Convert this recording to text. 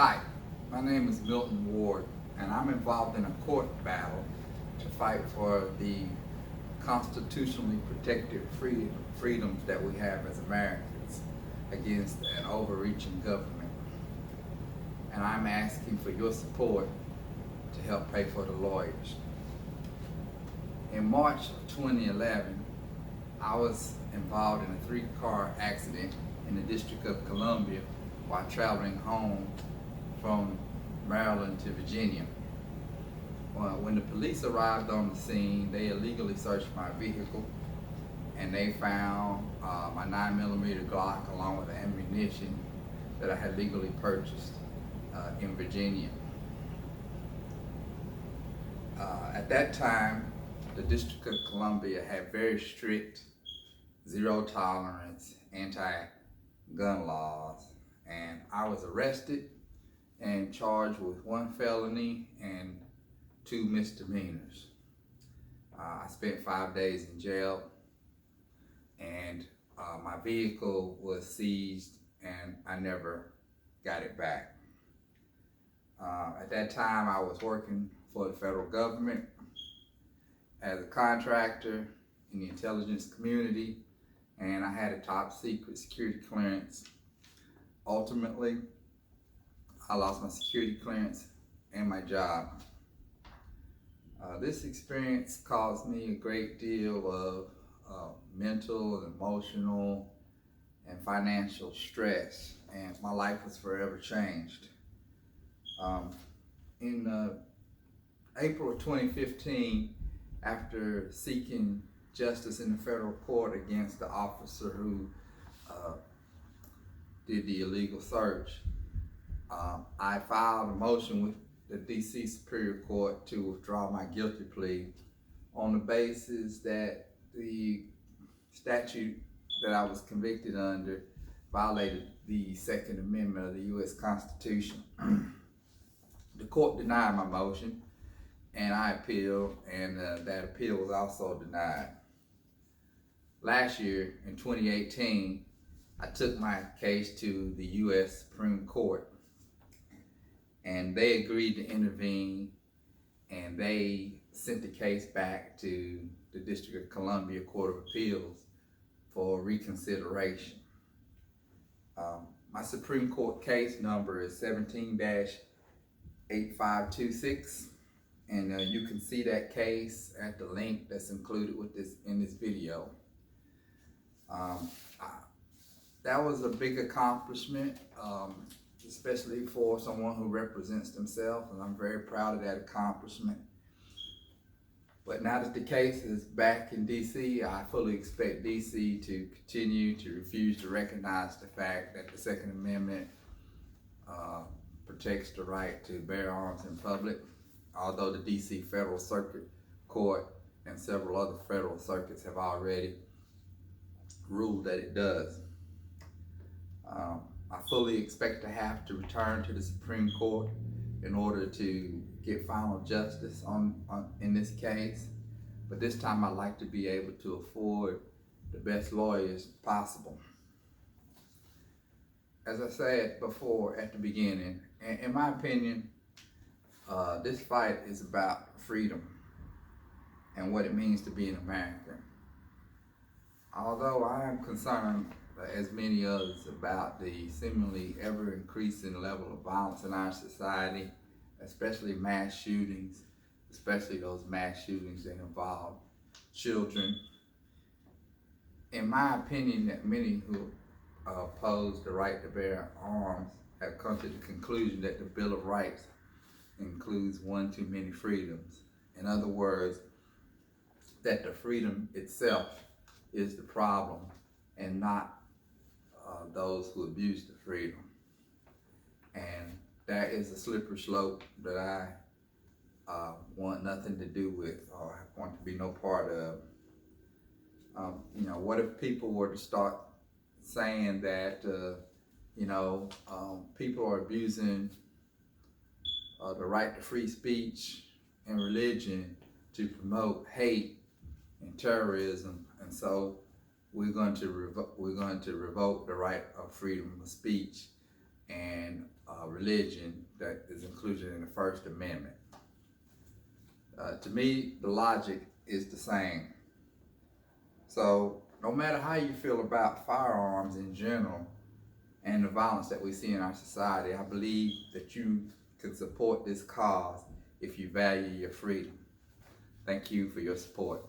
Hi, my name is Milton Ward, and I'm involved in a court battle to fight for the constitutionally protected freedoms that we have as Americans against an overreaching government. And I'm asking for your support to help pay for the lawyers. In March of 2011, I was involved in a three-car accident in the District of Columbia while traveling home from Maryland to Virginia. When the police arrived on the scene, they illegally searched my vehicle and they found my 9mm Glock along with ammunition that I had legally purchased in Virginia. At that time, the District of Columbia had very strict zero tolerance anti-gun laws, and I was arrested and charged with 1 felony and 2 misdemeanors. I spent 5 days in jail, and my vehicle was seized and I never got it back. At that time, I was working for the federal government as a contractor in the intelligence community, and I had a top secret security clearance. Ultimately, I lost my security clearance and my job. This experience caused me a great deal of mental, emotional, and financial stress, and my life was forever changed. In April of 2015, after seeking justice in the federal court against the officer who did the illegal search, I filed a motion with the D.C. Superior Court to withdraw my guilty plea on the basis that the statute that I was convicted under violated the Second Amendment of the U.S. Constitution. The court denied my motion, and I appealed, and that appeal was also denied. Last year, in 2018, I took my case to the U.S. Supreme Court, and they agreed to intervene, and they sent the case back to the District of Columbia Court of Appeals for reconsideration. My Supreme Court case number is 17-8526, and you can see that case at the link that's included with in this video. That was a big accomplishment, especially for someone who represents themselves, and I'm very proud of that accomplishment. But now that the case is back in D.C., I fully expect D.C. to continue to refuse to recognize the fact that the Second Amendment protects the right to bear arms in public, although the D.C. Federal Circuit Court and several other federal circuits have already ruled that it does. I fully expect to have to return to the Supreme Court in order to get final justice in this case, but this time I'd like to be able to afford the best lawyers possible. As I said before at the beginning, in my opinion, this fight is about freedom and what it means to be an American. Although I am concerned, as many others, about the seemingly ever-increasing level of violence in our society, especially mass shootings, especially those mass shootings that involve children. In my opinion, that many who oppose the right to bear arms have come to the conclusion that the Bill of Rights includes one too many freedoms. In other words, that the freedom itself is the problem and not those who abuse the freedom. And that is a slippery slope that I want nothing to do with or want to be no part of. What if people were to start saying that, people are abusing the right to free speech and religion to promote hate and terrorism, and so we're going to revoke the right of freedom of speech and religion that is included in the First Amendment. To me, the logic is the same. So no matter how you feel about firearms in general and the violence that we see in our society, I believe that you can support this cause if you value your freedom. Thank you for your support.